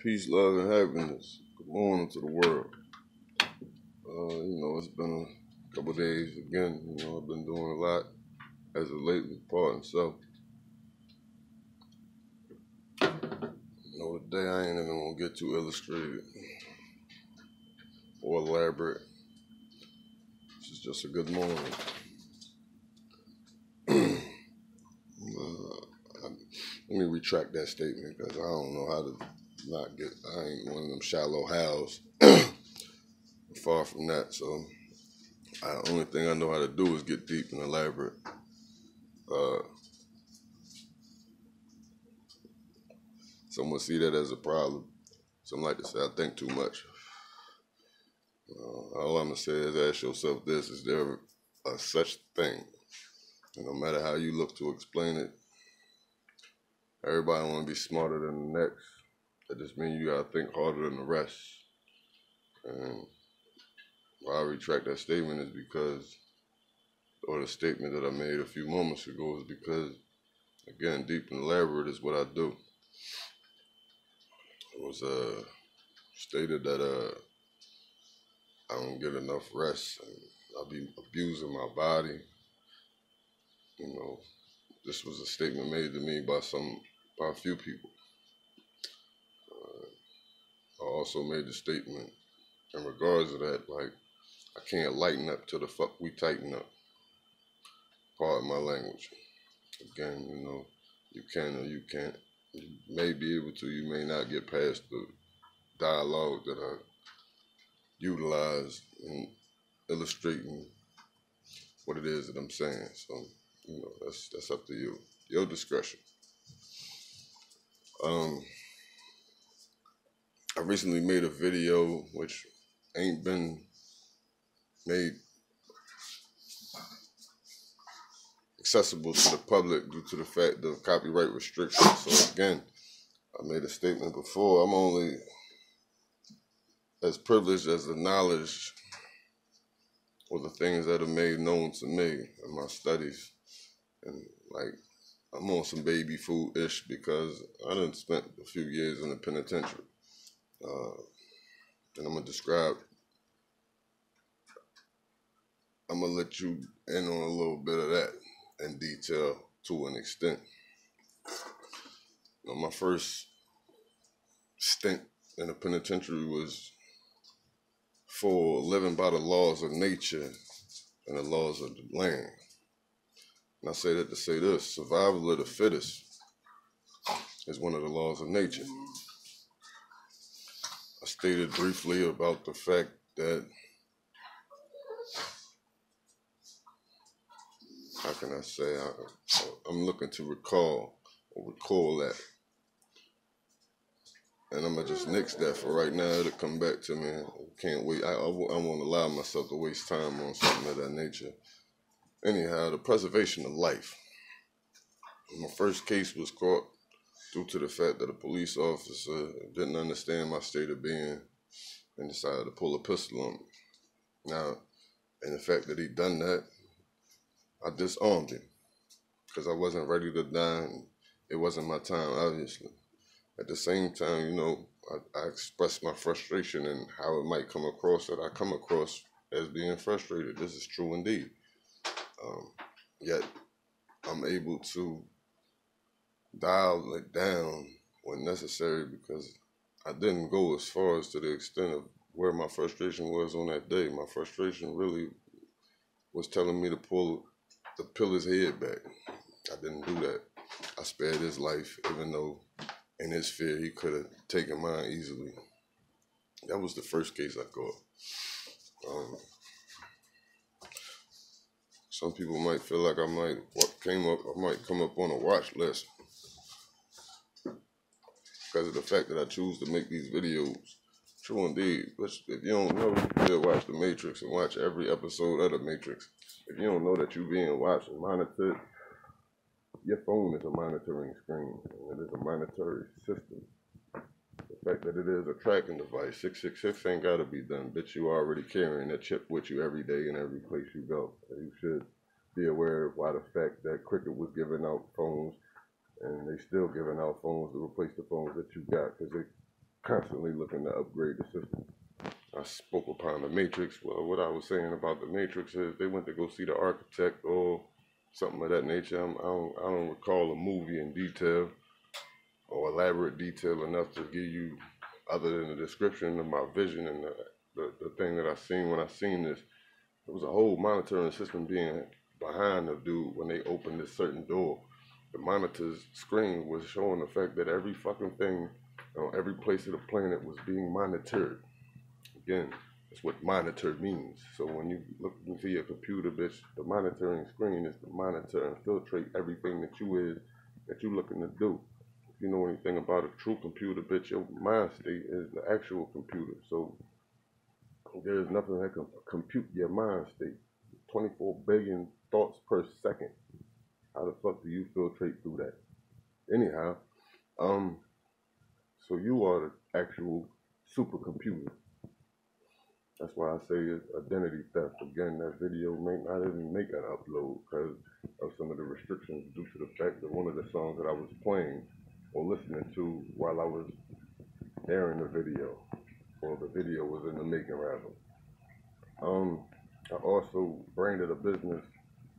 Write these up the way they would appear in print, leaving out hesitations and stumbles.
Peace, love, and happiness. Good morning to the world. It's been a couple days again. I've been doing a lot as of lately, part and self. Today I ain't even gonna get too illustrated or elaborate. This is just a good morning. Let me retract that statement because I don't know how to not get. I ain't one of them shallow hows. Far from that. So the only thing I know how to do is get deep and elaborate. Someone see that as a problem. Some like to say I think too much. All I'm gonna say is ask yourself this: is there a such thing? And no matter how you look to explain it, everybody want to be smarter than the next. That just means you gotta think harder than the rest. And why I retract that statement is because, or the statement that I made a few moments ago is because, again, deep and elaborate is what I do. It was stated that I don't get enough rest and I'll be abusing my body. This was a statement made to me by a few people. I also made the statement in regards to that, like, I can't lighten up till the fuck we tighten up. Pardon my language. Again, you can or you can't. You may be able to, you may not get past the dialogue that I utilize in illustrating what it is that I'm saying. So, that's up to you. Your discretion. I recently made a video which ain't been made accessible to the public due to the fact of copyright restrictions. So again, I made a statement before. I'm only as privileged as the knowledge or the things that are made known to me in my studies. And like, I'm on some baby food-ish because I done spent a few years in the penitentiary. And I'm going to let you in on a little bit of that in detail to an extent. My first stint in the penitentiary was for living by the laws of nature and the laws of the land. And I say that to say this: survival of the fittest is one of the laws of nature. I stated briefly about the fact that, how can I say, I'm looking to recall that. And I'm going to just nix that for right now. It'll come back to me. Can't wait. I won't allow myself to waste time on something of that nature. Anyhow, the preservation of life. My first case was caught due to the fact that a police officer didn't understand my state of being and decided to pull a pistol on me. Now, in the fact that he done that, I disarmed him because I wasn't ready to die. It wasn't my time, obviously. At the same time, I expressed my frustration and how it might come across that I come across as being frustrated. This is true indeed. Yet, I'm able to dial it down when necessary because I didn't go as far as to the extent of where my frustration was on that day. My frustration really was telling me to peel his head back. I didn't do that. I spared his life, even though in his fear he could have taken mine easily. That was the first case I caught. Some people might feel like I might come up on a watch list because of the fact that I choose to make these videos. True indeed. If you don't know, you should watch The Matrix and watch every episode of The Matrix. If you don't know that you're being watched and monitored, your phone is a monitoring screen. And it is a monitoring system. The fact that it is a tracking device, 666 ain't got to be done. Bitch, you already carrying that chip with you every day and every place you go. And you should be aware of why the fact that Cricket was giving out phones and they still giving out phones to replace the phones that you got because they constantly looking to upgrade the system. I spoke upon the Matrix. Well, what I was saying about the Matrix is they went to go see the architect or something of that nature. I don't recall a movie in detail or elaborate detail enough to give you, other than the description of my vision and the thing that I seen when I seen this. There was a whole monitoring system being behind the dude when they opened this certain door. The monitor's screen was showing the fact that every fucking thing on every place of the planet was being monitored. Again, that's what monitor means. So when you look into your computer, bitch, the monitoring screen is to monitor and filtrate everything that you're looking to do. If you know anything about a true computer, bitch, your mind state is the actual computer. So there's nothing that can compute your mind state. 24 billion thoughts per second. How the fuck do you filtrate through that? Anyhow, so you are the actual supercomputer. That's why I say it's identity theft. Again, that video may not even make an upload because of some of the restrictions due to the fact that one of the songs that I was playing or listening to while I was airing the video, or the video was in the making rather. I also branded a business.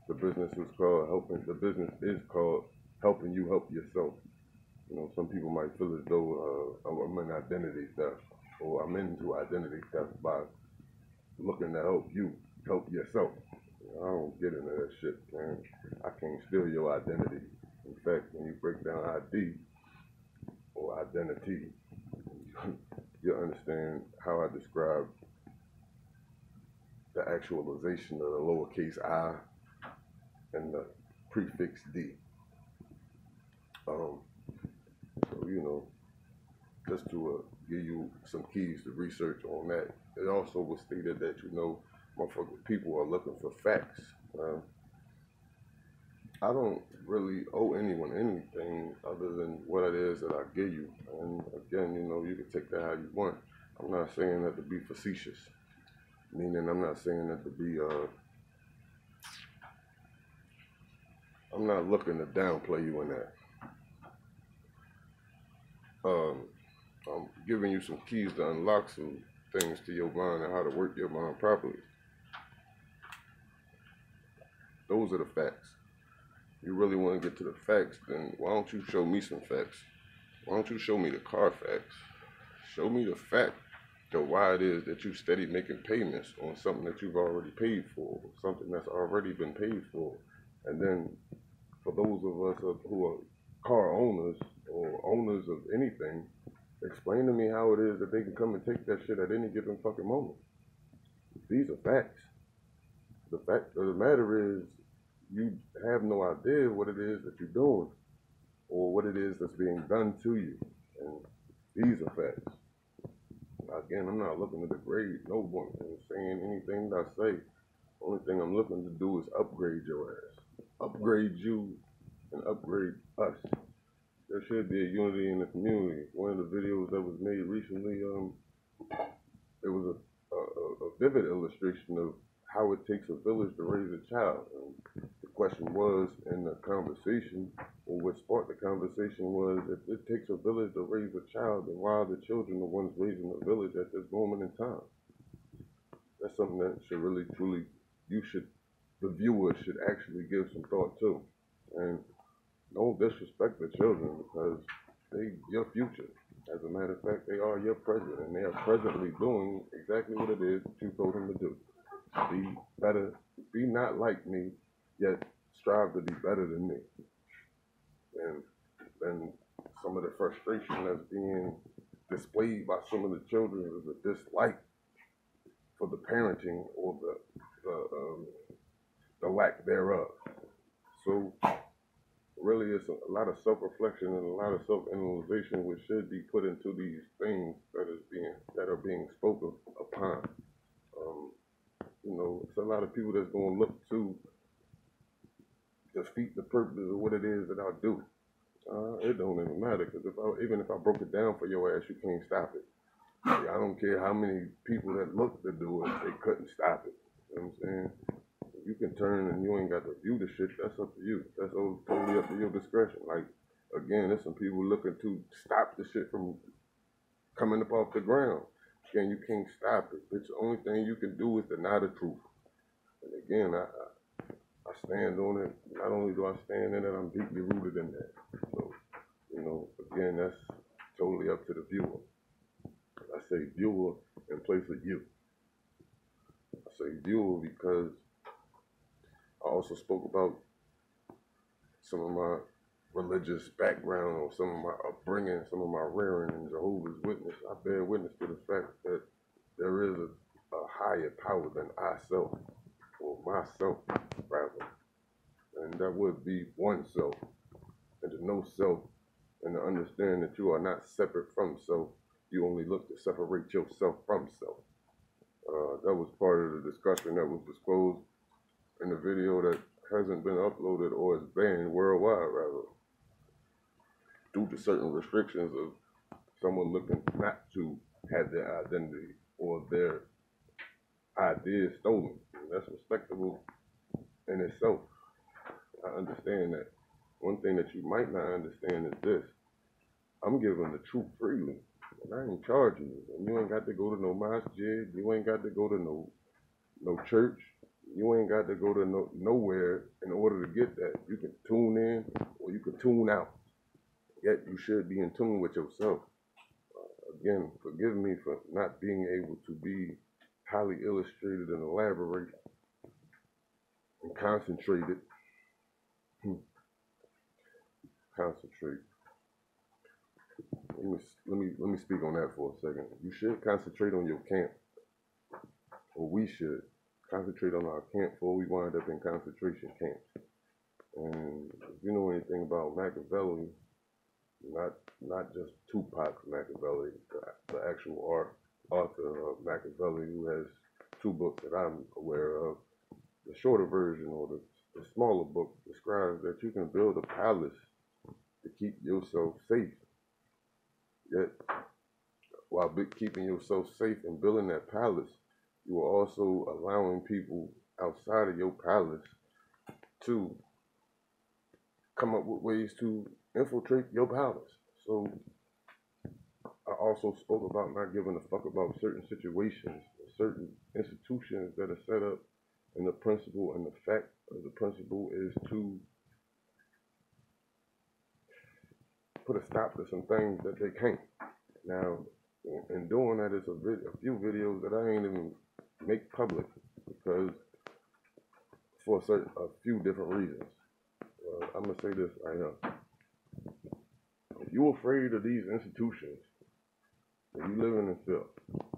The business is called Helping You Help Yourself. You know, some people might feel as though I'm in identity theft, or I'm into identity theft by looking to help you help yourself. I don't get into that shit, man. I can't steal your identity. In fact, when you break down ID or identity, you'll understand how I describe the actualization of the lowercase I and the prefix D. So, you know, just to give you some keys to research on that. It also was stated that, you know, motherfucking people are looking for facts. I don't really owe anyone anything other than what it is that I give you. And again, you know, you can take that how you want. I'm not saying that to be facetious. Meaning I'm not saying that to be, I'm not looking to downplay you in that. I'm giving you some keys to unlock some things to your mind and how to work your mind properly. Those are the facts. You really want to get to the facts, then why don't you show me some facts? Why don't you show me the car facts? Show me the fact of why it is that you steady making payments on something that you've already paid for, something that's already been paid for. And then for those of us who are car owners or owners of anything, explain to me how it is that they can come and take that shit at any given fucking moment. These are facts. The fact of the matter is, you have no idea what it is that you're doing or what it is that's being done to you. And these are facts. Again, I'm not looking to degrade no one and saying anything that I say. Only thing I'm looking to do is upgrade your ass. Upgrade you and upgrade us. There should be a unity in the community. One of the videos that was made recently, it was a vivid illustration of how it takes a village to raise a child. And the question was in the conversation, or what sparked the conversation was, if it takes a village to raise a child, then why are the children the ones raising the village at this moment in time? That's something that should really, truly, the viewers should actually give some thought to. And don't disrespect the children because they your future. As a matter of fact, they are your present, and they are presently doing exactly what it is that you told them to do. Be better, be not like me, yet strive to be better than me. And then some of the frustration that's being displayed by some of the children is a dislike for the parenting or the lack thereof. So really, it's a lot of self-reflection and a lot of self-analyzation which should be put into these things that are being spoken upon. You know, it's a lot of people that's going to look to defeat the purpose of what it is that I do. It don't even matter, because even if I broke it down for your ass, you can't stop it. I don't care how many people that look to do it, they couldn't stop it. You know what I'm saying? You can turn and you ain't got to view the shit, that's up to you. That's totally up to your discretion. Like, again, there's some people looking to stop the shit from coming up off the ground. Again, you can't stop it. It's the only thing you can do is deny the truth. And again, I stand on it. Not only do I stand in it, I'm deeply rooted in that. So, again, that's totally up to the viewer. I say viewer in place of you. I say viewer because I also spoke about some of my religious background or some of my upbringing, some of my rearing in Jehovah's Witness. I bear witness to the fact that there is a higher power than ourself, or myself, rather. And that would be oneself, and to know self, and to understand that you are not separate from self. You only look to separate yourself from self. That was part of the discussion that was disclosed in the video that hasn't been uploaded or is banned worldwide, rather, due to certain restrictions of someone looking not to have their identity or their ideas stolen. And that's respectable in itself. I understand that. One thing that you might not understand is this. I'm giving the truth freely, and I ain't charging you. And you ain't got to go to no masjid. You ain't got to go to no church. You ain't got to go to nowhere in order to get that. You can tune in or you can tune out. Yet you should be in tune with yourself. Again, forgive me for not being able to be highly illustrated and elaborate and concentrated. Concentrate. Let me speak on that for a second. You should concentrate on your camp, or we should concentrate on our camp before we wind up in concentration camps. And if you know anything about Machiavelli, not just Tupac Machiavelli, the actual author of Machiavelli, who has 2 books that I'm aware of. The shorter version, or the smaller book, describes that you can build a palace to keep yourself safe. Yet, while keeping yourself safe and building that palace, you are also allowing people outside of your palace to come up with ways to infiltrate your palace. So I also spoke about not giving a fuck about certain situations, certain institutions that are set up, and the principle and the fact of the principle is to put a stop to some things that they can't. Now, in doing that, it's a few videos that I ain't even make public because for a few different reasons. I'm gonna say this right now. If you're afraid of these institutions, and you living in fear,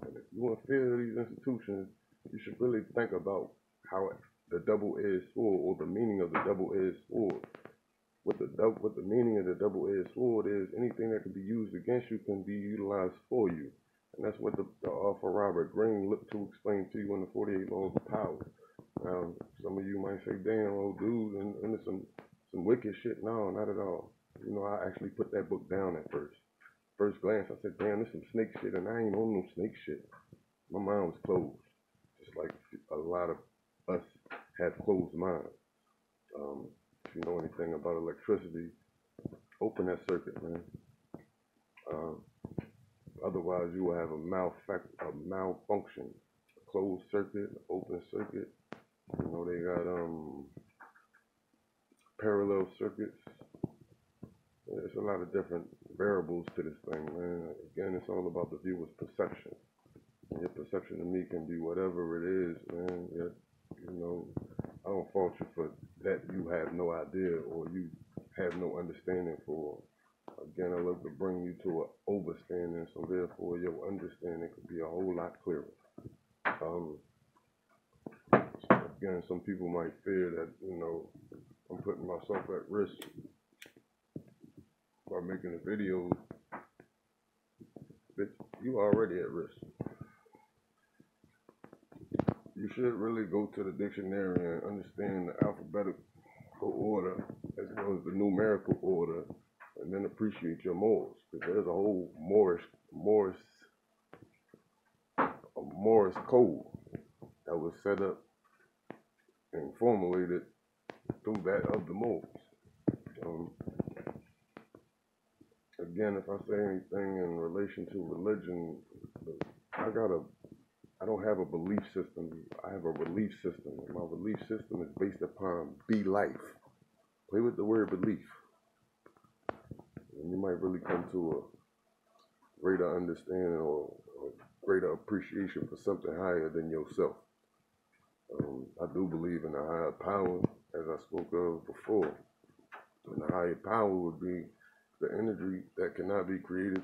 and if you're in fear of these institutions, you should really think about how the double-edged sword, or the meaning of the double-edged sword. What the meaning of the double-edged sword is, anything that can be used against you can be utilized for you. And that's what the author Robert Greene looked to explain to you in the 48 Laws of Power. Now, some of you might say, damn, old dude, and it's some wicked shit. No, not at all. I actually put that book down at first. First glance, I said, damn, this some snake shit, and I ain't on no snake shit. My mind was closed, just like a lot of us have closed minds. If you know anything about electricity, open that circuit, man. Otherwise, you will have a malfunction. A closed circuit, open circuit. They got parallel circuits. There's a lot of different variables to this thing, man. Again, it's all about the viewer's perception. Your perception of me can be whatever it is, man. Yet, I don't fault you for that. You have no idea, or you have no understanding for. Again, I look to bring you to an overstanding, so therefore your understanding could be a whole lot clearer. Again, some people might fear that, I'm putting myself at risk by making a video. Bitch, you already at risk. You should really go to the dictionary and understand the alphabetical order as well as the numerical order, and then appreciate your morals, because there's a whole Morse code that was set up and formulated through that of the Moors. again, if I say anything in relation to religion, I gotta I don't have a belief system. I have a belief system. And my belief system is based upon be life. Play with the word belief. And you might really come to a greater understanding or greater appreciation for something higher than yourself. I do believe in a higher power, as I spoke of before. And the higher power would be the energy that cannot be created